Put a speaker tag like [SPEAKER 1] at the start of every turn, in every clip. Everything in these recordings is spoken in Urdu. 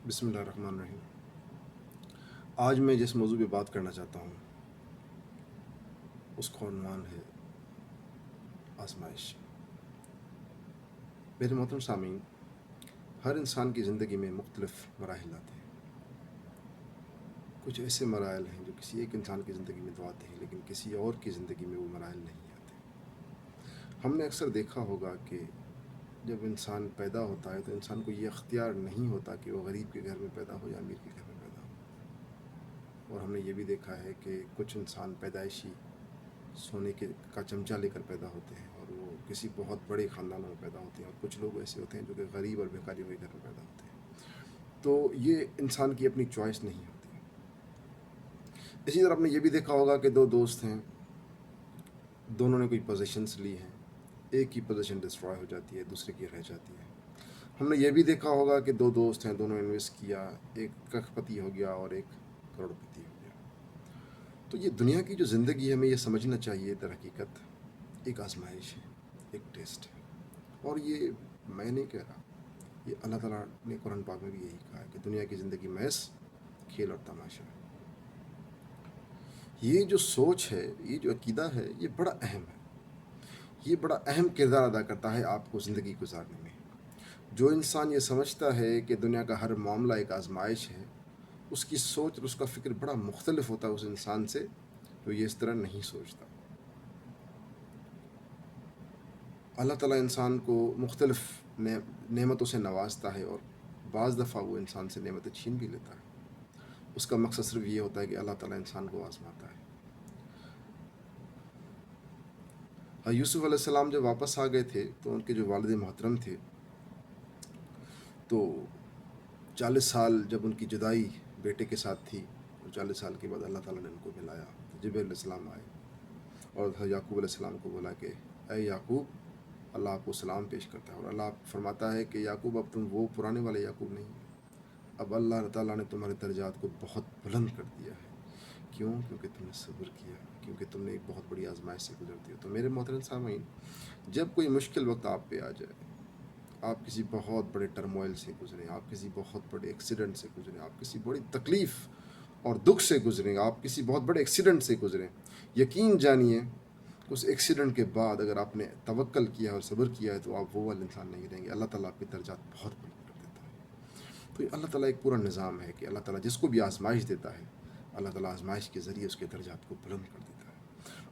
[SPEAKER 1] بسم اللہ الرحمن الرحیم۔ آج میں جس موضوع پہ بات کرنا چاہتا ہوں اس کا عنوان ہے آزمائش۔ میرے محترم سامعین، ہر انسان کی زندگی میں مختلف مراحل آتے ہیں۔ کچھ ایسے مراحل ہیں جو کسی ایک انسان کی زندگی میں تو آتے ہیں لیکن کسی اور کی زندگی میں وہ مراحل نہیں آتے۔ ہم نے اکثر دیکھا ہوگا کہ جب انسان پیدا ہوتا ہے تو انسان کو یہ اختیار نہیں ہوتا کہ وہ غریب کے گھر میں پیدا ہو یا امیر کے گھر میں پیدا ہو۔ اور ہم نے یہ بھی دیکھا ہے کہ کچھ انسان پیدائشی سونے کا چمچہ لے کر پیدا ہوتے ہیں اور وہ کسی بہت بڑے خاندانوں میں پیدا ہوتے ہیں، اور کچھ لوگ ایسے ہوتے ہیں جو کہ غریب اور بھکاری ہوئے گھر میں پیدا ہوتے ہیں۔ تو یہ انسان کی اپنی چوائس نہیں ہوتی۔ اسی طرح آپ نے یہ بھی دیکھا ہوگا کہ دو دوست ہیں، دونوں نے کوئی پوزیشنز لی ہیں، ایک کی پوزیشن ڈسٹرائے ہو جاتی ہے، دوسرے کی رہ جاتی ہے۔ ہم نے یہ بھی دیکھا ہوگا کہ دو دوست ہیں، دونوں انویسٹ کیا، ایک کروڑ پتی ہو گیا اور ایک کروڑ پتی ہو گیا۔ تو یہ دنیا کی جو زندگی ہے، ہمیں یہ سمجھنا چاہیے در حقیقت ایک آزمائش ہے، ایک ٹیسٹ ہے۔ اور یہ میں نہیں کہہ رہا، یہ اللہ تعالیٰ نے قرآن پاک میں بھی یہی کہا ہے کہ دنیا کی زندگی محض کھیل اور تماشا ہے۔ یہ جو سوچ ہے، یہ جو عقیدہ ہے، یہ بڑا اہم ہے۔ یہ بڑا اہم کردار ادا کرتا ہے آپ کو زندگی گزارنے میں۔ جو انسان یہ سمجھتا ہے کہ دنیا کا ہر معاملہ ایک آزمائش ہے، اس کی سوچ اور اس کا فکر بڑا مختلف ہوتا ہے اس انسان سے جو یہ اس طرح نہیں سوچتا۔ اللہ تعالیٰ انسان کو مختلف نعمتوں سے نوازتا ہے اور بعض دفعہ وہ انسان سے نعمتیں چھین بھی لیتا ہے۔ اس کا مقصد صرف یہ ہوتا ہے کہ اللہ تعالیٰ انسان کو آزماتا ہے۔ یوسف علیہ السلام جب واپس آ گئے تھے تو ان کے جو والد محترم تھے، تو 40 سال جب ان کی جدائی بیٹے کے ساتھ تھی، اور 40 سال کے بعد اللہ تعالیٰ نے ان کو ملایا۔ جبرائیل علیہ السلام آئے اور یعقوب علیہ السلام کو بولا کہ اے یعقوب، اللہ آپ کو سلام پیش کرتا ہے، اور اللہ فرماتا ہے کہ یعقوب، اب تم وہ پرانے والے یعقوب نہیں، اب اللہ تعالیٰ نے تمہارے درجات کو بہت بلند کر دیا ہے۔ کیوں؟ کیونکہ تم نے صبر کیا، کیونکہ تم نے ایک بہت بڑی آزمائش سے گزرتی ہو۔ تو میرے محترم سامعین، جب کوئی مشکل وقت آپ پہ آ جائے، آپ کسی بہت بڑے ٹرموائل سے گزریں، آپ کسی بہت بڑے ایکسیڈنٹ سے گزریں، آپ کسی بڑی تکلیف اور دکھ سے گزریں، آپ کسی بہت بڑے ایکسیڈنٹ سے گزریں، یقین جانیے اس ایکسیڈنٹ کے بعد اگر آپ نے توکل کیا اور صبر کیا ہے تو آپ وہ والا انسان نہیں رہیں گے۔ اللہ تعالیٰ آپ کے درجات بہت بلند کر دیتا ہے۔ تو یہ اللہ تعالیٰ ایک پورا نظام ہے کہ اللہ تعالیٰ جس کو بھی آزمائش دیتا ہے، اللہ تعالیٰ آزمائش کے ذریعے اس کے درجات کو بلند کر دیتا ہے۔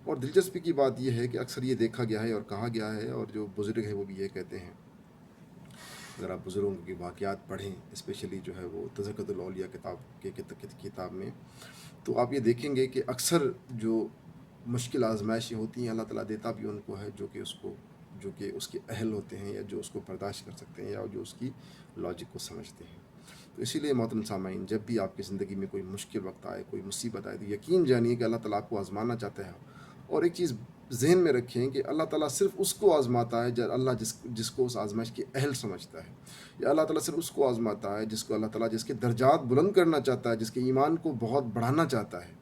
[SPEAKER 1] اور دلچسپی کی بات یہ ہے کہ اکثر یہ دیکھا گیا ہے اور کہا گیا ہے، اور جو بزرگ ہیں وہ بھی یہ کہتے ہیں، اگر آپ بزرگوں کی واقعات پڑھیں، اسپیشلی جو ہے وہ تذکرۃ الاولیاء کتاب میں، تو آپ یہ دیکھیں گے کہ اکثر جو مشکل آزمائشیں ہوتی ہیں، اللہ تعالیٰ دیتا بھی ان کو ہے جو کہ اس کے اہل ہوتے ہیں، یا جو اس کو برداشت کر سکتے ہیں، یا جو اس کی لاجک کو سمجھتے ہیں۔ تو اسی لیے محترم سامعین، جب بھی آپ کی زندگی میں کوئی مشکل وقت آئے، کوئی مصیبت آئے، تو یقین جانیے کہ اللہ تعالیٰ آپ کو آزمانا چاہتا ہے۔ اور ایک چیز ذہن میں رکھیں کہ اللہ تعالیٰ صرف اس کو آزماتا ہے جس کو اس آزمائش کے اہل سمجھتا ہے، یا اللہ تعالیٰ صرف اس کو آزماتا ہے جس کو اللہ تعالیٰ جس کے درجات بلند کرنا چاہتا ہے، جس کے ایمان کو بہت بڑھانا چاہتا ہے۔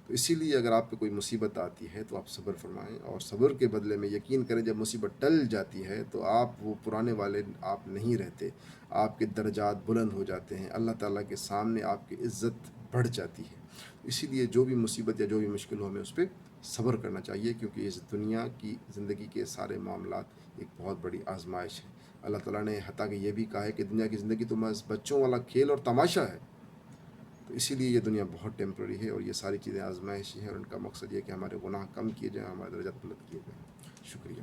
[SPEAKER 1] تو اسی لیے اگر آپ پہ کوئی مصیبت آتی ہے تو آپ صبر فرمائیں، اور صبر کے بدلے میں یقین کریں جب مصیبت ٹل جاتی ہے تو آپ وہ پرانے والے آپ نہیں رہتے، آپ کے درجات بلند ہو جاتے ہیں، اللہ تعالیٰ کے سامنے آپ کی عزت بڑھ جاتی ہے۔ اسی لیے جو بھی مصیبت یا جو بھی مشکل ہو، ہمیں اس پہ صبر کرنا چاہیے، کیونکہ اس دنیا کی زندگی کے سارے معاملات ایک بہت بڑی آزمائش ہے۔ اللہ تعالیٰ نے حتیٰ کہ یہ بھی کہا ہے کہ دنیا کی زندگی تو محض بچوں والا کھیل اور تماشا ہے۔ تو اسی لیے یہ دنیا بہت ٹیمپرری ہے، اور یہ ساری چیزیں آزمائشی ہیں، اور ان کا مقصد یہ ہے کہ ہمارے گناہ کم کیے جائیں، ہمارے درجات بلند کیے جائیں۔ شکریہ۔